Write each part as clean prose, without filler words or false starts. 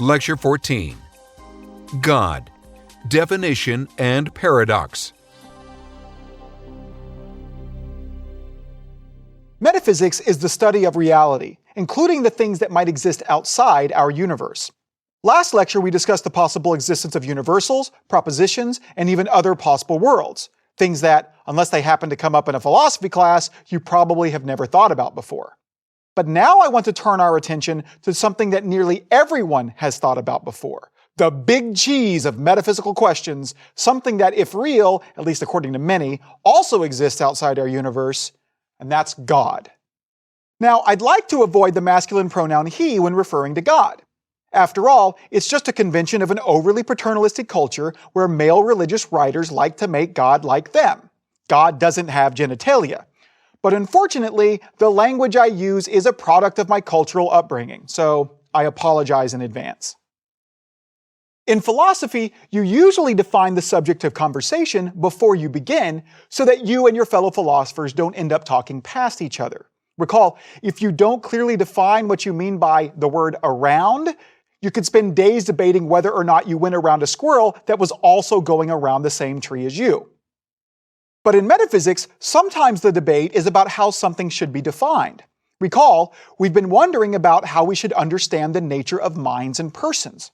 Lecture 14. God, Definition and Paradox. Metaphysics is the study of reality, including the things that might exist outside our universe. Last lecture we discussed the possible existence of universals, propositions, and even other possible worlds, things that, unless they happen to come up in a philosophy class, you probably have never thought about before. But now I want to turn our attention to something that nearly everyone has thought about before. The big cheese of metaphysical questions, something that, if real, at least according to many, also exists outside our universe, and that's God. Now, I'd like to avoid the masculine pronoun he when referring to God. After all, it's just a convention of an overly paternalistic culture where male religious writers like to make God like them. God doesn't have genitalia. But unfortunately, the language I use is a product of my cultural upbringing, so I apologize in advance. In philosophy, you usually define the subject of conversation before you begin so that you and your fellow philosophers don't end up talking past each other. Recall, if you don't clearly define what you mean by the word around, you could spend days debating whether or not you went around a squirrel that was also going around the same tree as you. But in metaphysics, sometimes the debate is about how something should be defined. Recall, we've been wondering about how we should understand the nature of minds and persons.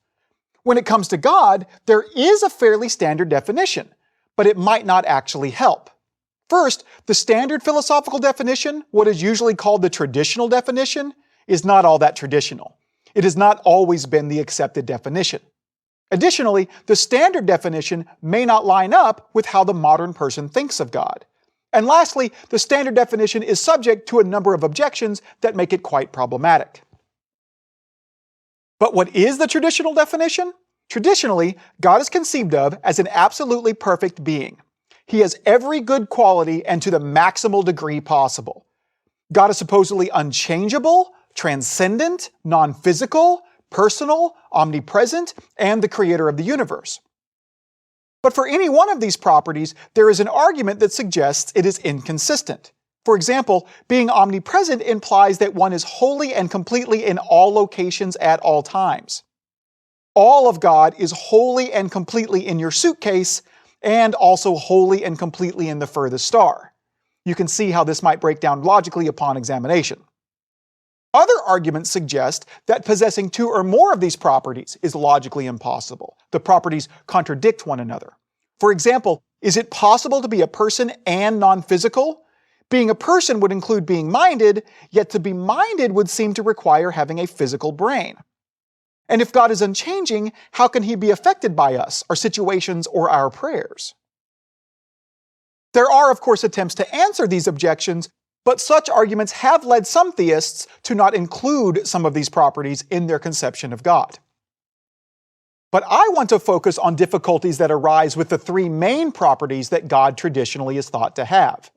When it comes to God, there is a fairly standard definition, but it might not actually help. First, the standard philosophical definition, what is usually called the traditional definition, is not all that traditional. It has not always been the accepted definition. Additionally, the standard definition may not line up with how the modern person thinks of God. And lastly, the standard definition is subject to a number of objections that make it quite problematic. But what is the traditional definition? Traditionally, God is conceived of as an absolutely perfect being. He has every good quality and to the maximal degree possible. God is supposedly unchangeable, transcendent, non-physical, personal, omnipresent, and the creator of the universe. But for any one of these properties, there is an argument that suggests it is inconsistent. For example, being omnipresent implies that one is wholly and completely in all locations at all times. All of God is wholly and completely in your suitcase, and also wholly and completely in the furthest star. You can see how this might break down logically upon examination. Other arguments suggest that possessing two or more of these properties is logically impossible. The properties contradict one another. For example, is it possible to be a person and non-physical? Being a person would include being minded, yet to be minded would seem to require having a physical brain. And if God is unchanging, how can he be affected by us, our situations, or our prayers? There are, of course, attempts to answer these objections, but such arguments have led some theists to not include some of these properties in their conception of God. But I want to focus on difficulties that arise with the three main properties that God traditionally is thought to have: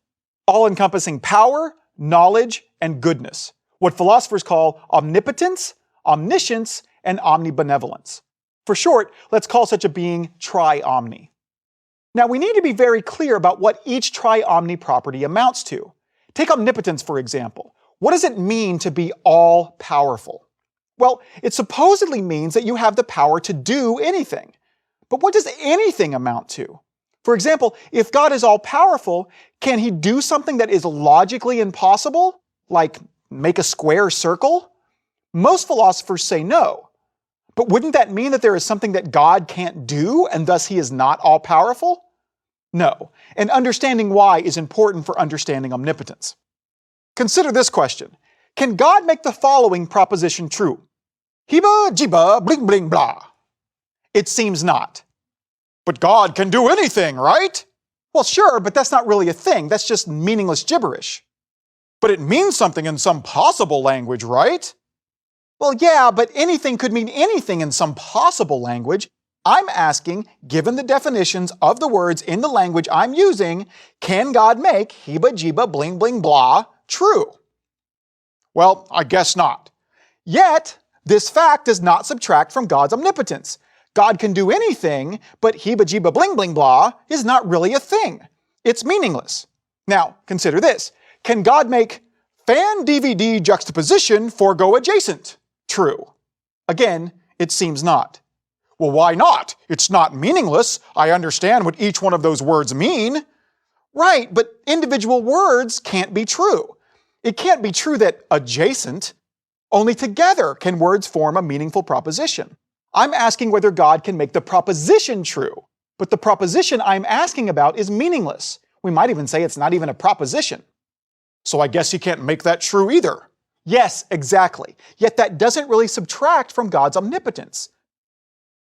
all-encompassing power, knowledge, and goodness, what philosophers call omnipotence, omniscience, and omnibenevolence. For short, let's call such a being tri-omni. Now, we need to be very clear about what each tri-omni property amounts to. Take omnipotence, for example. What does it mean to be all-powerful? Well, it supposedly means that you have the power to do anything. But what does anything amount to? For example, if God is all-powerful, can he do something that is logically impossible, like make a square circle? Most philosophers say no. But wouldn't that mean that there is something that God can't do, and thus he is not all-powerful? No, and understanding why is important for understanding omnipotence. Consider this question. Can God make the following proposition true? Hiba, jiba, bling, bling, blah. It seems not. But God can do anything, right? Well, sure, but that's not really a thing. That's just meaningless gibberish. But it means something in some possible language, right? Well, yeah, but anything could mean anything in some possible language. I'm asking, given the definitions of the words in the language I'm using, can God make hiba, jiba, bling, bling, blah true? Well, I guess not. Yet, this fact does not subtract from God's omnipotence. God can do anything, but hiba, jiba, bling, bling, blah is not really a thing. It's meaningless. Now, consider this. Can God make Fan DVD juxtaposition forego adjacent. True. Again, it seems not. Well, why not? It's not meaningless. I understand what each one of those words mean. Right, but individual words can't be true. It can't be true that adjacent. Only together can words form a meaningful proposition. I'm asking whether God can make the proposition true, but the proposition I'm asking about is meaningless. We might even say it's not even a proposition. So I guess he can't make that true either. Yes, exactly. Yet that doesn't really subtract from God's omnipotence.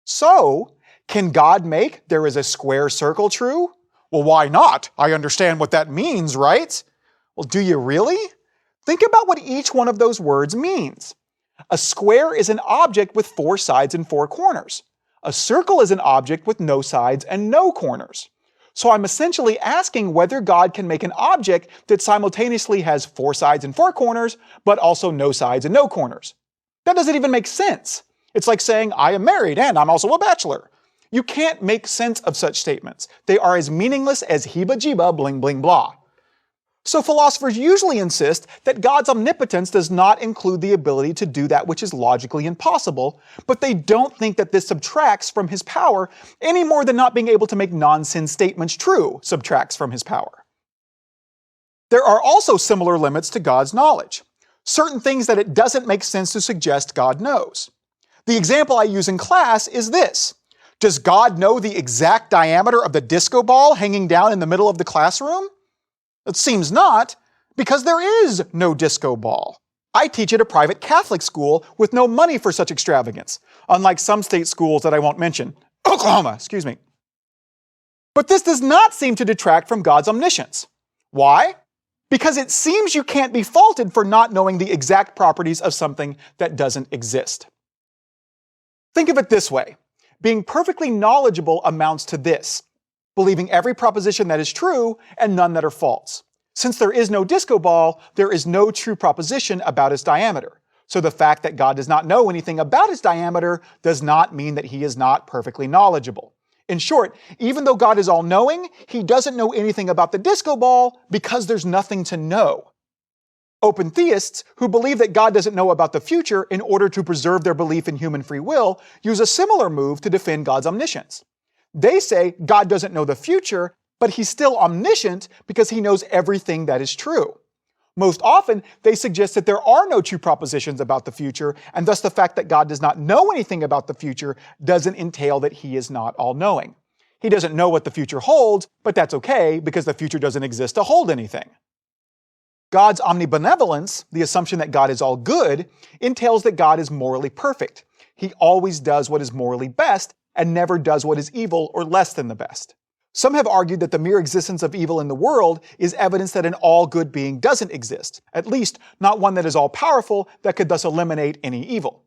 So, can God make there is a square circle true? Well, why not? I understand what that means, right? Well, do you really? Think about what each one of those words means. A square is an object with 4 sides and 4 corners. A circle is an object with no sides and no corners. So I'm essentially asking whether God can make an object that simultaneously has 4 sides and 4 corners, but also no sides and no corners. That doesn't even make sense. It's like saying, I am married and I'm also a bachelor. You can't make sense of such statements. They are as meaningless as heba-jiba bling bling blah. So philosophers usually insist that God's omnipotence does not include the ability to do that which is logically impossible, but they don't think that this subtracts from his power any more than not being able to make nonsense statements true subtracts from his power. There are also similar limits to God's knowledge. Certain things that it doesn't make sense to suggest God knows. The example I use in class is this. Does God know the exact diameter of the disco ball hanging down in the middle of the classroom? It seems not, because there is no disco ball. I teach at a private Catholic school with no money for such extravagance, unlike some state schools that I won't mention. Oklahoma, excuse me. But this does not seem to detract from God's omniscience. Why? Because it seems you can't be faulted for not knowing the exact properties of something that doesn't exist. Think of it this way. Being perfectly knowledgeable amounts to this. Believing every proposition that is true and none that are false. Since there is no disco ball, there is no true proposition about its diameter. So the fact that God does not know anything about its diameter does not mean that he is not perfectly knowledgeable. In short, even though God is all-knowing, he doesn't know anything about the disco ball because there's nothing to know. Open theists, who believe that God doesn't know about the future in order to preserve their belief in human free will, use a similar move to defend God's omniscience. They say God doesn't know the future, but he's still omniscient because he knows everything that is true. Most often, they suggest that there are no true propositions about the future, and thus the fact that God does not know anything about the future doesn't entail that he is not all-knowing. He doesn't know what the future holds, but that's okay because the future doesn't exist to hold anything. God's omnibenevolence, the assumption that God is all good, entails that God is morally perfect. He always does what is morally best, and never does what is evil or less than the best. Some have argued that the mere existence of evil in the world is evidence that an all-good being doesn't exist, at least not one that is all-powerful that could thus eliminate any evil.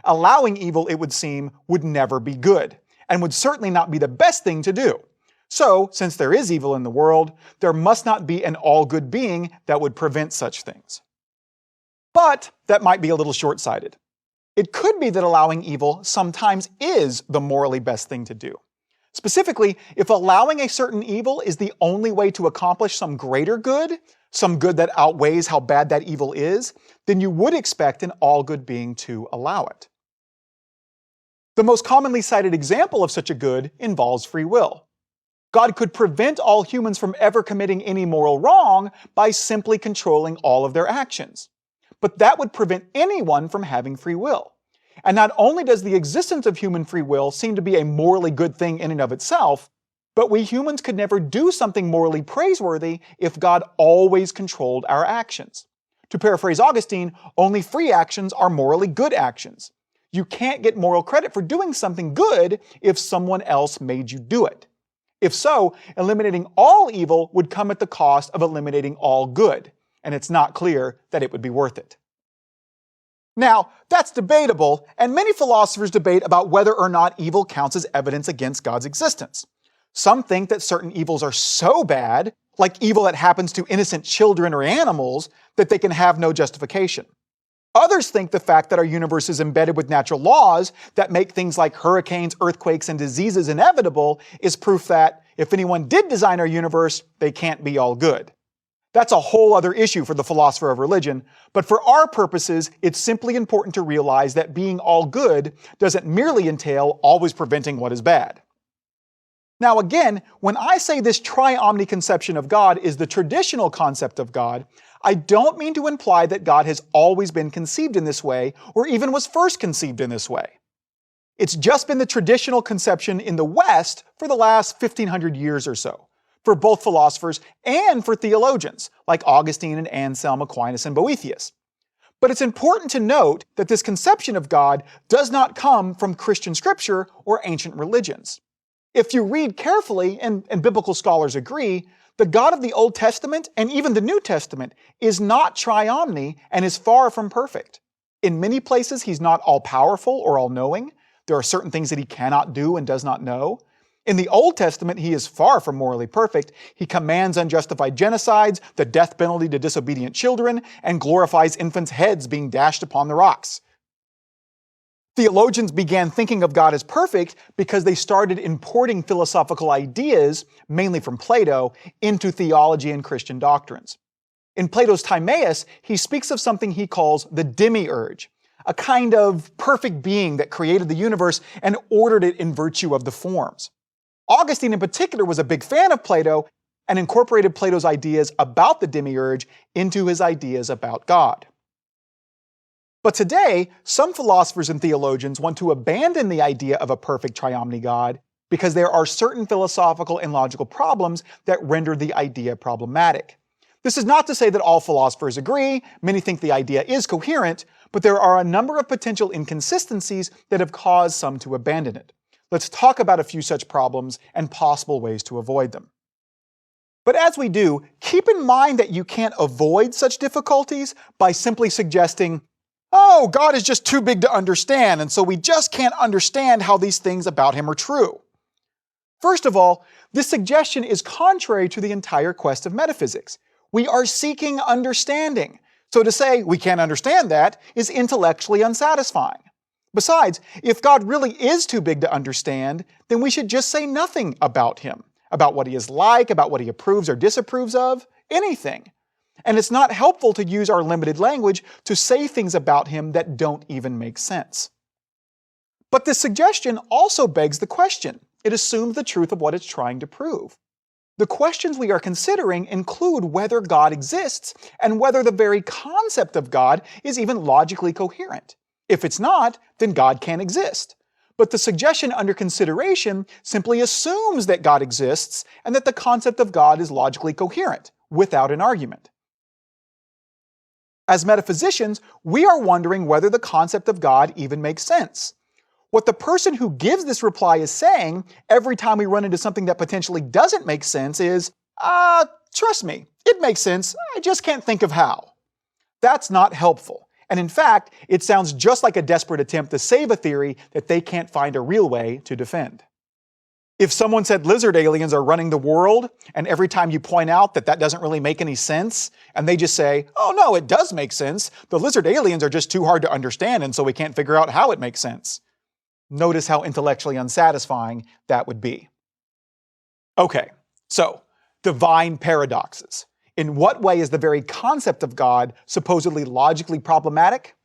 Allowing evil, it would seem, would never be good, and would certainly not be the best thing to do. So, since there is evil in the world, there must not be an all-good being that would prevent such things. But that might be a little short-sighted. It could be that allowing evil sometimes is the morally best thing to do. Specifically, if allowing a certain evil is the only way to accomplish some greater good, some good that outweighs how bad that evil is, then you would expect an all-good being to allow it. The most commonly cited example of such a good involves free will. God could prevent all humans from ever committing any moral wrong by simply controlling all of their actions. But that would prevent anyone from having free will. And not only does the existence of human free will seem to be a morally good thing in and of itself, but we humans could never do something morally praiseworthy if God always controlled our actions. To paraphrase Augustine, only free actions are morally good actions. You can't get moral credit for doing something good if someone else made you do it. If so, eliminating all evil would come at the cost of eliminating all good, and it's not clear that it would be worth it. Now, that's debatable, and many philosophers debate about whether or not evil counts as evidence against God's existence. Some think that certain evils are so bad, like evil that happens to innocent children or animals, that they can have no justification. Others think the fact that our universe is embedded with natural laws that make things like hurricanes, earthquakes, and diseases inevitable is proof that, if anyone did design our universe, they can't be all good. That's a whole other issue for the philosopher of religion, but for our purposes, it's simply important to realize that being all good doesn't merely entail always preventing what is bad. Now again, when I say this tri-omni conception of God is the traditional concept of God, I don't mean to imply that God has always been conceived in this way, or even was first conceived in this way. It's just been the traditional conception in the West for the last 1500 years or so, for both philosophers and for theologians, like Augustine and Anselm, Aquinas, and Boethius. But it's important to note that this conception of God does not come from Christian scripture or ancient religions. If you read carefully, and biblical scholars agree, the God of the Old Testament and even the New Testament is not tri-omni and is far from perfect. In many places, he's not all-powerful or all-knowing. There are certain things that he cannot do and does not know. In the Old Testament, he is far from morally perfect. He commands unjustified genocides, the death penalty to disobedient children, and glorifies infants' heads being dashed upon the rocks. Theologians began thinking of God as perfect because they started importing philosophical ideas, mainly from Plato, into theology and Christian doctrines. In Plato's Timaeus, he speaks of something he calls the demiurge, a kind of perfect being that created the universe and ordered it in virtue of the forms. Augustine in particular was a big fan of Plato and incorporated Plato's ideas about the demiurge into his ideas about God. But today, some philosophers and theologians want to abandon the idea of a perfect tri-omni God because there are certain philosophical and logical problems that render the idea problematic. This is not to say that all philosophers agree. Many think the idea is coherent, but there are a number of potential inconsistencies that have caused some to abandon it. Let's talk about a few such problems and possible ways to avoid them. But as we do, keep in mind that you can't avoid such difficulties by simply suggesting, oh, God is just too big to understand, and so we just can't understand how these things about him are true. First of all, this suggestion is contrary to the entire quest of metaphysics. We are seeking understanding. So to say we can't understand that is intellectually unsatisfying. Besides, if God really is too big to understand, then we should just say nothing about him, about what he is like, about what he approves or disapproves of, anything. And it's not helpful to use our limited language to say things about him that don't even make sense. But this suggestion also begs the question. It assumes the truth of what it's trying to prove. The questions we are considering include whether God exists and whether the very concept of God is even logically coherent. If it's not, then God can't exist. But the suggestion under consideration simply assumes that God exists and that the concept of God is logically coherent, without an argument. As metaphysicians, we are wondering whether the concept of God even makes sense. What the person who gives this reply is saying every time we run into something that potentially doesn't make sense is, trust me, it makes sense, I just can't think of how. That's not helpful. And in fact, it sounds just like a desperate attempt to save a theory that they can't find a real way to defend. If someone said lizard aliens are running the world, and every time you point out that that doesn't really make any sense, and they just say, oh no, it does make sense, the lizard aliens are just too hard to understand and so we can't figure out how it makes sense. Notice how intellectually unsatisfying that would be. Okay, so divine paradoxes. In what way is the very concept of God supposedly logically problematic?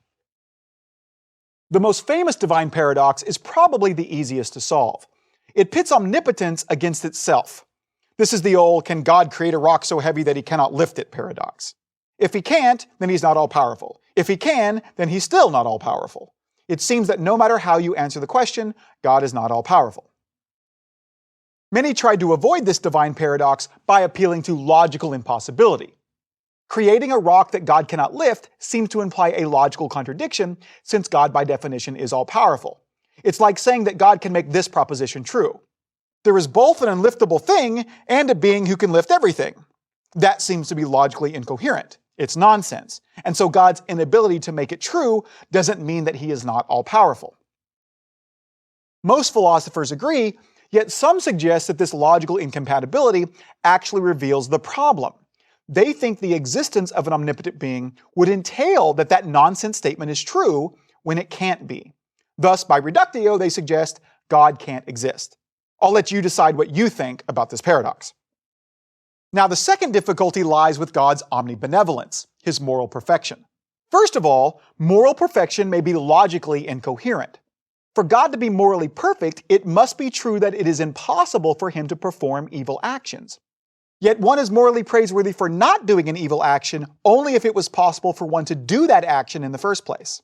The most famous divine paradox is probably the easiest to solve. It pits omnipotence against itself. This is the old, can God create a rock so heavy that he cannot lift it paradox. If he can't, then he's not all-powerful. If he can, then he's still not all-powerful. It seems that no matter how you answer the question, God is not all-powerful. Many tried to avoid this divine paradox by appealing to logical impossibility. Creating a rock that God cannot lift seems to imply a logical contradiction, since God by definition is all-powerful. It's like saying that God can make this proposition true. There is both an unliftable thing and a being who can lift everything. That seems to be logically incoherent. It's nonsense. And so God's inability to make it true doesn't mean that he is not all-powerful. Most philosophers agree, yet some suggest that this logical incompatibility actually reveals the problem. They think the existence of an omnipotent being would entail that that nonsense statement is true when it can't be. Thus, by reductio, they suggest God can't exist. I'll let you decide what you think about this paradox. Now, the second difficulty lies with God's omnibenevolence, his moral perfection. First of all, moral perfection may be logically incoherent. For God to be morally perfect, it must be true that it is impossible for him to perform evil actions. Yet one is morally praiseworthy for not doing an evil action only if it was possible for one to do that action in the first place.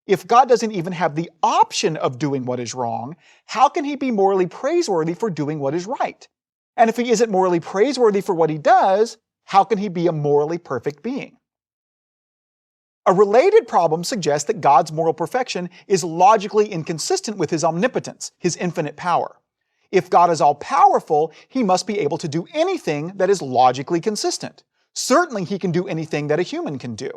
If God doesn't even have the option of doing what is wrong, how can he be morally praiseworthy for doing what is right? And if he isn't morally praiseworthy for what he does, how can he be a morally perfect being? A related problem suggests that God's moral perfection is logically inconsistent with his omnipotence, his infinite power. If God is all-powerful, he must be able to do anything that is logically consistent. Certainly he can do anything that a human can do.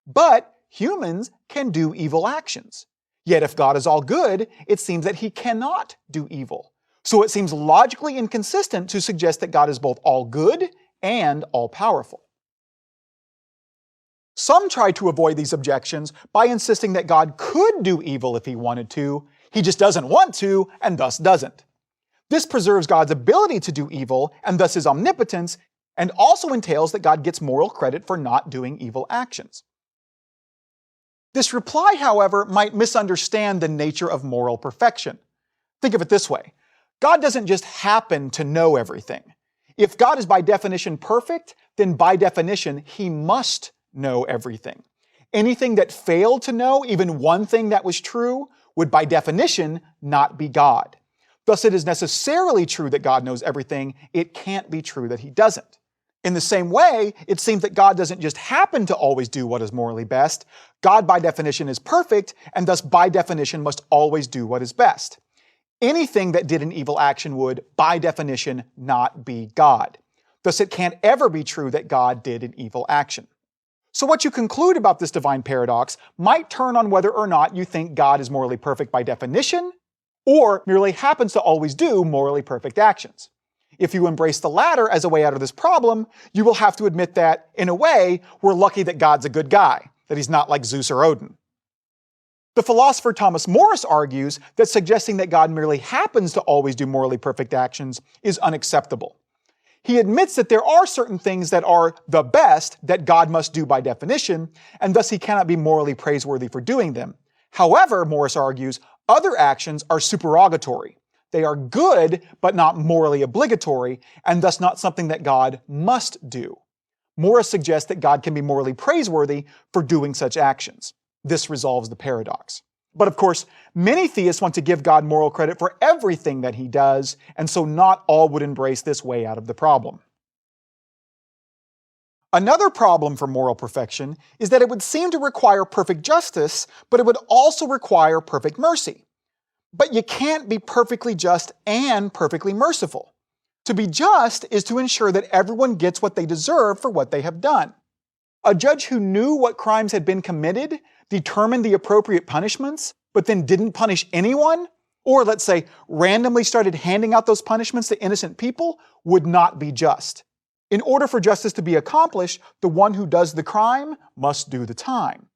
But humans can do evil actions. Yet if God is all good, it seems that he cannot do evil. So it seems logically inconsistent to suggest that God is both all good and all-powerful. Some try to avoid these objections by insisting that God could do evil if he wanted to, he just doesn't want to, and thus doesn't. This preserves God's ability to do evil, and thus his omnipotence, and also entails that God gets moral credit for not doing evil actions. This reply, however, might misunderstand the nature of moral perfection. Think of it this way. God doesn't just happen to know everything. If God is by definition perfect, then by definition, he must know everything. Anything that failed to know even one thing that was true would by definition not be God. Thus, it is necessarily true that God knows everything. It can't be true that he doesn't. In the same way, it seems that God doesn't just happen to always do what is morally best. God by definition is perfect, and thus by definition must always do what is best. Anything that did an evil action would, by definition, not be God. Thus, it can't ever be true that God did an evil action. So what you conclude about this divine paradox might turn on whether or not you think God is morally perfect by definition, or merely happens to always do morally perfect actions. If you embrace the latter as a way out of this problem, you will have to admit that, in a way, we're lucky that God's a good guy, that he's not like Zeus or Odin. The philosopher Thomas Morris argues that suggesting that God merely happens to always do morally perfect actions is unacceptable. He admits that there are certain things that are the best that God must do by definition, and thus he cannot be morally praiseworthy for doing them. However, Morris argues, other actions are supererogatory. They are good, but not morally obligatory, and thus not something that God must do. Morris suggests that God can be morally praiseworthy for doing such actions. This resolves the paradox. But of course, many theists want to give God moral credit for everything that he does, and so not all would embrace this way out of the problem. Another problem for moral perfection is that it would seem to require perfect justice, but it would also require perfect mercy. But you can't be perfectly just and perfectly merciful. To be just is to ensure that everyone gets what they deserve for what they have done. A judge who knew what crimes had been committed, determined the appropriate punishments, but then didn't punish anyone, or let's say randomly started handing out those punishments to innocent people, would not be just. In order for justice to be accomplished, the one who does the crime must do the time.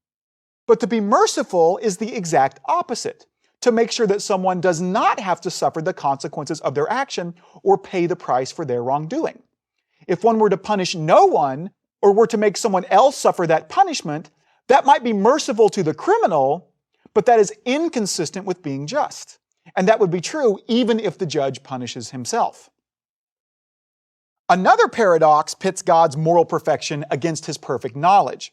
But to be merciful is the exact opposite, to make sure that someone does not have to suffer the consequences of their action or pay the price for their wrongdoing. If one were to punish no one, or were to make someone else suffer that punishment, that might be merciful to the criminal, but that is inconsistent with being just. And that would be true even if the judge punishes himself. Another paradox pits God's moral perfection against his perfect knowledge.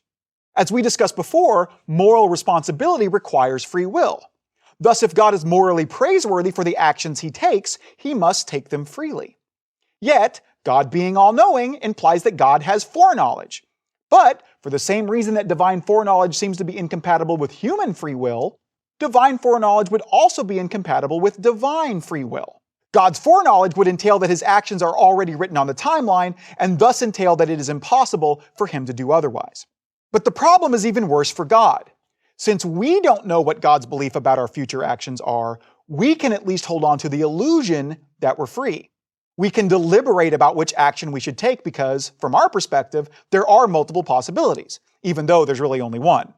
As we discussed before, moral responsibility requires free will. Thus, if God is morally praiseworthy for the actions he takes, he must take them freely. Yet, God being all-knowing implies that God has foreknowledge. But, for the same reason that divine foreknowledge seems to be incompatible with human free will, divine foreknowledge would also be incompatible with divine free will. God's foreknowledge would entail that his actions are already written on the timeline, and thus entail that it is impossible for him to do otherwise. But the problem is even worse for God. Since we don't know what God's belief about our future actions are, we can at least hold on to the illusion that we're free. We can deliberate about which action we should take because, from our perspective, there are multiple possibilities, even though there's really only one.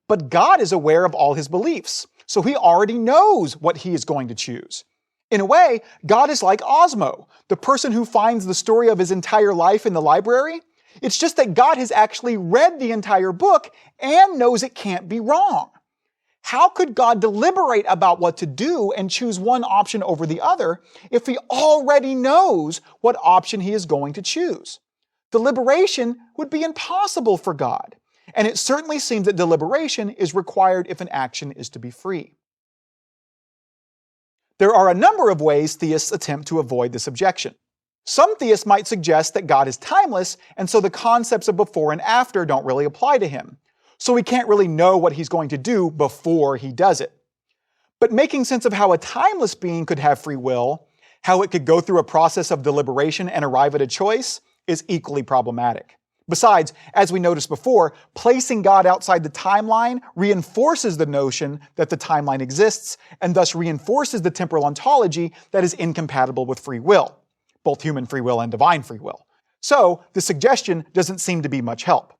But God is aware of all his beliefs, so he already knows what he is going to choose. In a way, God is like Osmo, the person who finds the story of his entire life in the library. It's just that God has actually read the entire book and knows it can't be wrong. How could God deliberate about what to do and choose one option over the other if he already knows what option he is going to choose? Deliberation would be impossible for God, and it certainly seems that deliberation is required if an action is to be free. There are a number of ways theists attempt to avoid this objection. Some theists might suggest that God is timeless, and so the concepts of before and after don't really apply to him. So we can't really know what he's going to do before he does it. But making sense of how a timeless being could have free will, how it could go through a process of deliberation and arrive at a choice, is equally problematic. Besides, as we noticed before, placing God outside the timeline reinforces the notion that the timeline exists, and thus reinforces the temporal ontology that is incompatible with free will, both human free will and divine free will. So, the suggestion doesn't seem to be much help.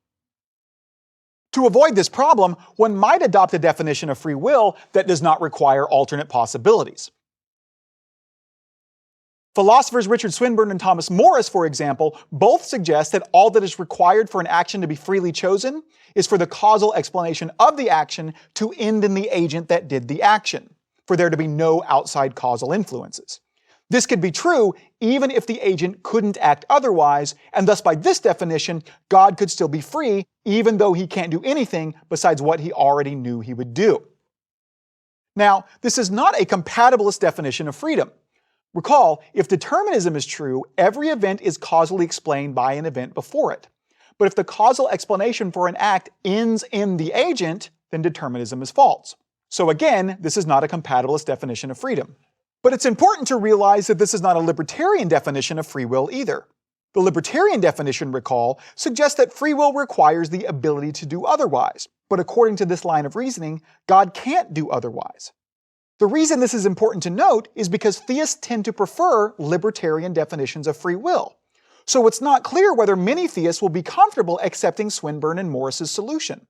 To avoid this problem, one might adopt a definition of free will that does not require alternate possibilities. Philosophers Richard Swinburne and Thomas Morris, for example, both suggest that all that is required for an action to be freely chosen is for the causal explanation of the action to end in the agent that did the action, for there to be no outside causal influences. This could be true even if the agent couldn't act otherwise, and thus by this definition, God could still be free even though he can't do anything besides what he already knew he would do. Now, this is not a compatibilist definition of freedom. Recall, if determinism is true, every event is causally explained by an event before it. But if the causal explanation for an act ends in the agent, then determinism is false. So again, this is not a compatibilist definition of freedom. But it's important to realize that this is not a libertarian definition of free will either. The libertarian definition, recall, suggests that free will requires the ability to do otherwise. But according to this line of reasoning, God can't do otherwise. The reason this is important to note is because theists tend to prefer libertarian definitions of free will. So it's not clear whether many theists will be comfortable accepting Swinburne and Morris's solution.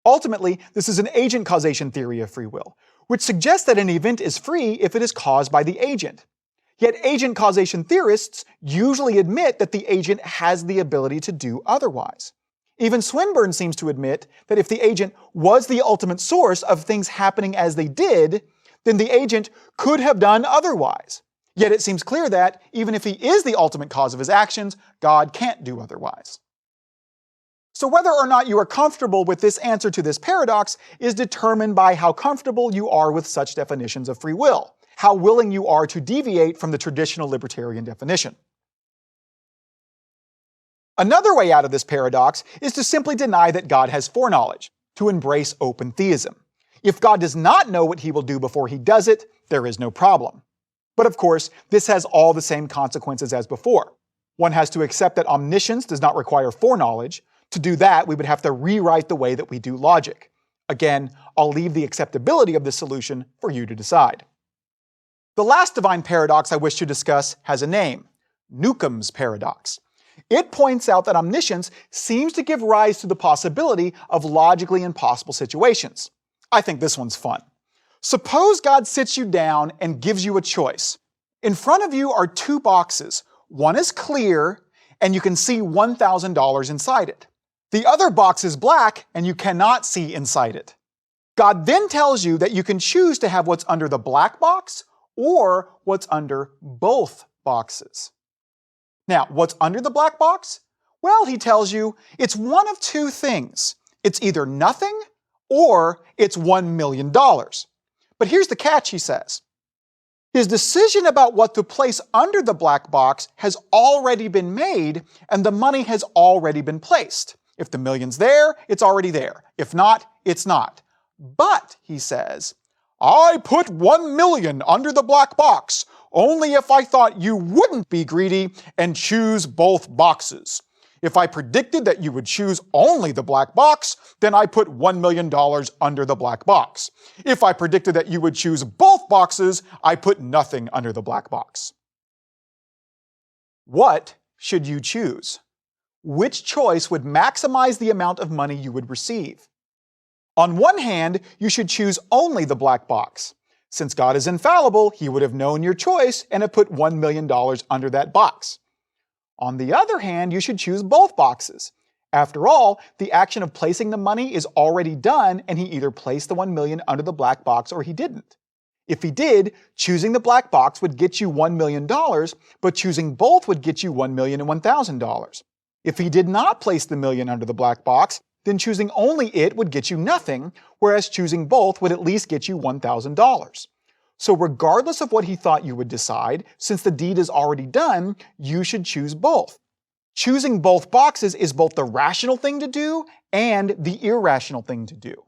Ultimately, this is an agent causation theory of free will, which suggests that an event is free if it is caused by the agent. Yet agent causation theorists usually admit that the agent has the ability to do otherwise. Even Swinburne seems to admit that if the agent was the ultimate source of things happening as they did, then the agent could have done otherwise. Yet it seems clear that, even if he is the ultimate cause of his actions, God can't do otherwise. So whether or not you are comfortable with this answer to this paradox is determined by how comfortable you are with such definitions of free will, how willing you are to deviate from the traditional libertarian definition. Another way out of this paradox is to simply deny that God has foreknowledge, to embrace open theism. If God does not know what he will do before he does it, there is no problem. But of course, this has all the same consequences as before. One has to accept that omniscience does not require foreknowledge. To do that, we would have to rewrite the way that we do logic. Again, I'll leave the acceptability of this solution for you to decide. The last divine paradox I wish to discuss has a name: Newcomb's paradox. It points out that omniscience seems to give rise to the possibility of logically impossible situations. I think this one's fun. Suppose God sits you down and gives you a choice. In front of you are two boxes. One is clear, and you can see $1,000 inside it. The other box is black, and you cannot see inside it. God then tells you that you can choose to have what's under the black box or what's under both boxes. Now, what's under the black box? Well, he tells you it's one of two things. It's either nothing or it's $1 million. But here's the catch, he says. His decision about what to place under the black box has already been made, and the money has already been placed. If the million's there, it's already there. If not, it's not. But, he says, I put 1 million under the black box only if I thought you wouldn't be greedy and choose both boxes. If I predicted that you would choose only the black box, then I put $1 million under the black box. If I predicted that you would choose both boxes, I put nothing under the black box. What should you choose? Which choice would maximize the amount of money you would receive? On one hand, you should choose only the black box. Since God is infallible, he would have known your choice and have put $1 million under that box. On the other hand, you should choose both boxes. After all, the action of placing the money is already done, and he either placed the $1 million under the black box or he didn't. If he did, choosing the black box would get you $1 million, but choosing both would get you $1,001,000. If he did not place the million under the black box, then choosing only it would get you nothing, whereas choosing both would at least get you $1,000. So regardless of what he thought you would decide, since the deed is already done, you should choose both. Choosing both boxes is both the rational thing to do and the irrational thing to do.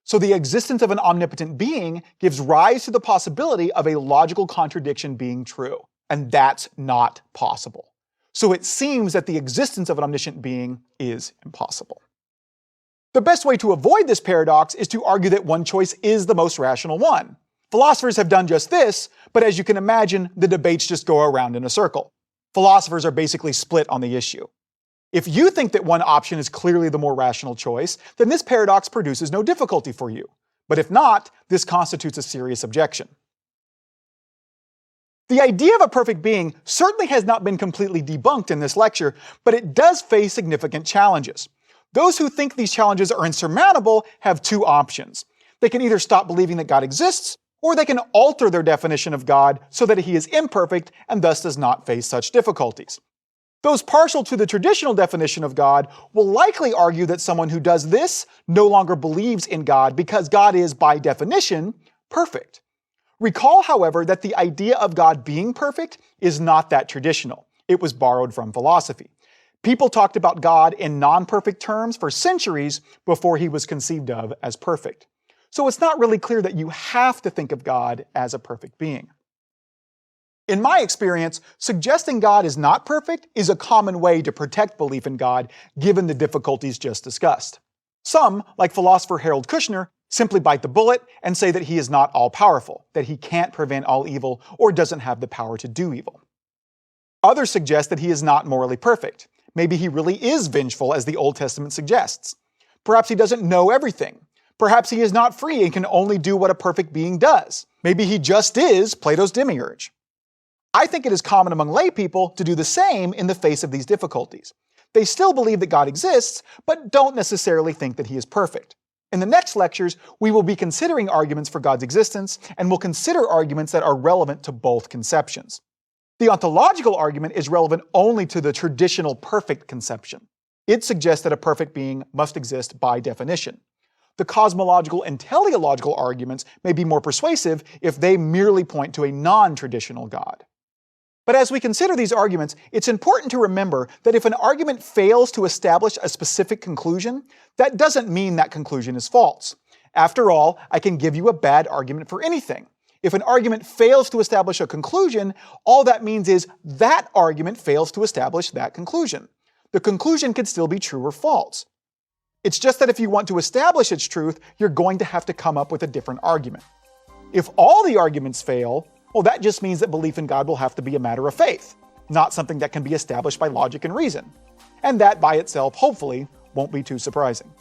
So the existence of an omnipotent being gives rise to the possibility of a logical contradiction being true, and that's not possible. So it seems that the existence of an omniscient being is impossible. The best way to avoid this paradox is to argue that one choice is the most rational one. Philosophers have done just this, but as you can imagine, the debates just go around in a circle. Philosophers are basically split on the issue. If you think that one option is clearly the more rational choice, then this paradox produces no difficulty for you. But if not, this constitutes a serious objection. The idea of a perfect being certainly has not been completely debunked in this lecture, but it does face significant challenges. Those who think these challenges are insurmountable have two options. They can either stop believing that God exists, or they can alter their definition of God so that he is imperfect and thus does not face such difficulties. Those partial to the traditional definition of God will likely argue that someone who does this no longer believes in God because God is, by definition, perfect. Recall, however, that the idea of God being perfect is not that traditional. It was borrowed from philosophy. People talked about God in non-perfect terms for centuries before he was conceived of as perfect. So it's not really clear that you have to think of God as a perfect being. In my experience, suggesting God is not perfect is a common way to protect belief in God, given the difficulties just discussed. Some, like philosopher Harold Kushner, simply bite the bullet and say that he is not all-powerful, that he can't prevent all evil or doesn't have the power to do evil. Others suggest that he is not morally perfect. Maybe he really is vengeful, as the Old Testament suggests. Perhaps he doesn't know everything. Perhaps he is not free and can only do what a perfect being does. Maybe he just is Plato's demiurge. I think it is common among lay people to do the same in the face of these difficulties. They still believe that God exists, but don't necessarily think that he is perfect. In the next lectures, we will be considering arguments for God's existence, and we'll consider arguments that are relevant to both conceptions. The ontological argument is relevant only to the traditional perfect conception. It suggests that a perfect being must exist by definition. The cosmological and teleological arguments may be more persuasive if they merely point to a non-traditional God. But as we consider these arguments, it's important to remember that if an argument fails to establish a specific conclusion, that doesn't mean that conclusion is false. After all, I can give you a bad argument for anything. If an argument fails to establish a conclusion, all that means is that argument fails to establish that conclusion. The conclusion can still be true or false. It's just that if you want to establish its truth, you're going to have to come up with a different argument. If all the arguments fail, well, that just means that belief in God will have to be a matter of faith, not something that can be established by logic and reason. And that by itself, hopefully, won't be too surprising.